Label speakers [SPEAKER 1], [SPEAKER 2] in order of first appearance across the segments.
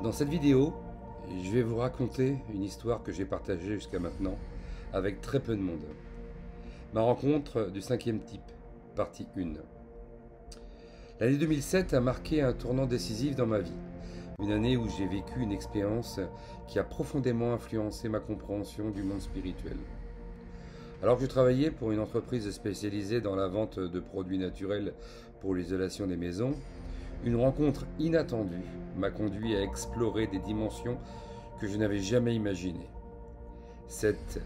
[SPEAKER 1] Dans cette vidéo, je vais vous raconter une histoire que j'ai partagée jusqu'à maintenant avec très peu de monde. Ma rencontre du cinquième type, partie 1. L'année 2007 a marqué un tournant décisif dans ma vie. Une année où j'ai vécu une expérience qui a profondément influencé ma compréhension du monde spirituel. Alors que je travaillais pour une entreprise spécialisée dans la vente de produits naturels pour l'isolation des maisons, une rencontre inattendue m'a conduit à explorer des dimensions que je n'avais jamais imaginées. Cette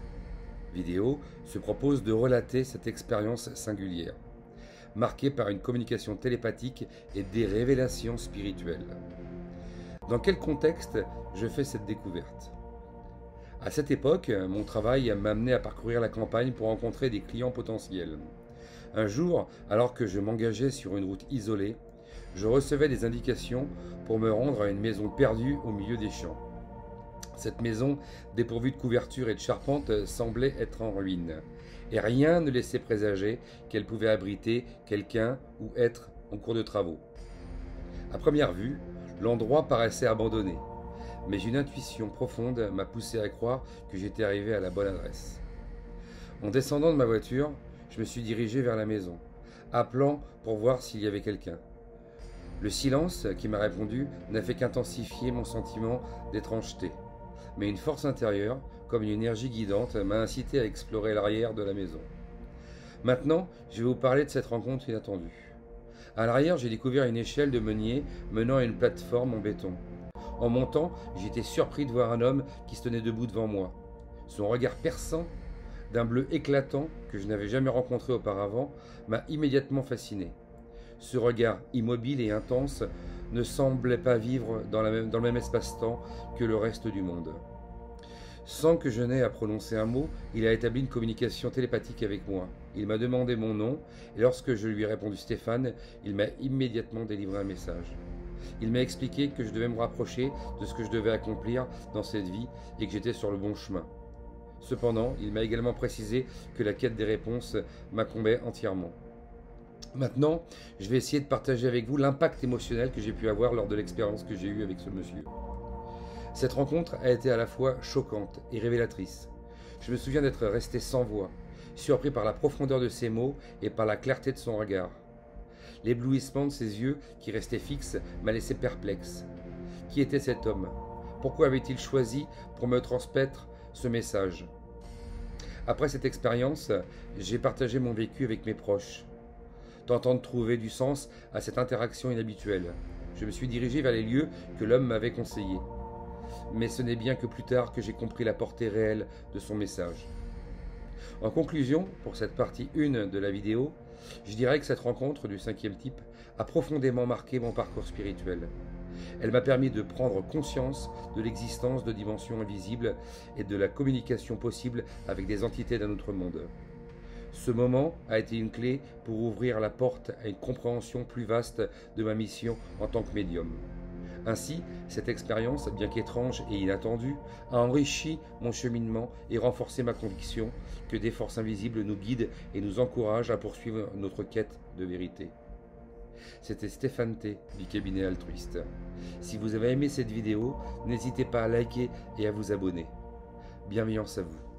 [SPEAKER 1] vidéo se propose de relater cette expérience singulière, marquée par une communication télépathique et des révélations spirituelles. Dans quel contexte je fais cette découverte ? À cette époque, mon travail m'amenait à parcourir la campagne pour rencontrer des clients potentiels. Un jour, alors que je m'engageais sur une route isolée, je recevais des indications pour me rendre à une maison perdue au milieu des champs. Cette maison, dépourvue de couverture et de charpente, semblait être en ruine, et rien ne laissait présager qu'elle pouvait abriter quelqu'un ou être en cours de travaux. À première vue, l'endroit paraissait abandonné, mais une intuition profonde m'a poussé à croire que j'étais arrivé à la bonne adresse. En descendant de ma voiture, je me suis dirigé vers la maison, appelant pour voir s'il y avait quelqu'un. Le silence qui m'a répondu n'a fait qu'intensifier mon sentiment d'étrangeté. Mais une force intérieure, comme une énergie guidante, m'a incité à explorer l'arrière de la maison. Maintenant, je vais vous parler de cette rencontre inattendue. À l'arrière, j'ai découvert une échelle de meunier menant à une plateforme en béton. En montant, j'ai été surpris de voir un homme qui se tenait debout devant moi. Son regard perçant, d'un bleu éclatant que je n'avais jamais rencontré auparavant, m'a immédiatement fasciné. Ce regard immobile et intense ne semblait pas vivre dans le même espace-temps que le reste du monde. Sans que je n'aie à prononcer un mot, il a établi une communication télépathique avec moi. Il m'a demandé mon nom, et lorsque je lui ai répondu Stéphane, il m'a immédiatement délivré un message. Il m'a expliqué que je devais me rapprocher de ce que je devais accomplir dans cette vie et que j'étais sur le bon chemin. Cependant, il m'a également précisé que la quête des réponses m'incombait entièrement. Maintenant, je vais essayer de partager avec vous l'impact émotionnel que j'ai pu avoir lors de l'expérience que j'ai eue avec ce monsieur. Cette rencontre a été à la fois choquante et révélatrice. Je me souviens d'être resté sans voix, surpris par la profondeur de ses mots et par la clarté de son regard. L'éblouissement de ses yeux, qui restaient fixes, m'a laissé perplexe. Qui était cet homme ? Pourquoi avait-il choisi pour me transmettre ce message ? Après cette expérience, j'ai partagé mon vécu avec mes proches, tentant de trouver du sens à cette interaction inhabituelle. Je me suis dirigé vers les lieux que l'homme m'avait conseillés. Mais ce n'est bien que plus tard que j'ai compris la portée réelle de son message. En conclusion, pour cette partie 1 de la vidéo, je dirais que cette rencontre du cinquième type a profondément marqué mon parcours spirituel. Elle m'a permis de prendre conscience de l'existence de dimensions invisibles et de la communication possible avec des entités d'un autre monde. Ce moment a été une clé pour ouvrir la porte à une compréhension plus vaste de ma mission en tant que médium. Ainsi, cette expérience, bien qu'étrange et inattendue, a enrichi mon cheminement et renforcé ma conviction que des forces invisibles nous guident et nous encouragent à poursuivre notre quête de vérité. C'était Stéphane T du cabinet Altruiste. Si vous avez aimé cette vidéo, n'hésitez pas à liker et à vous abonner. Bienveillance à vous.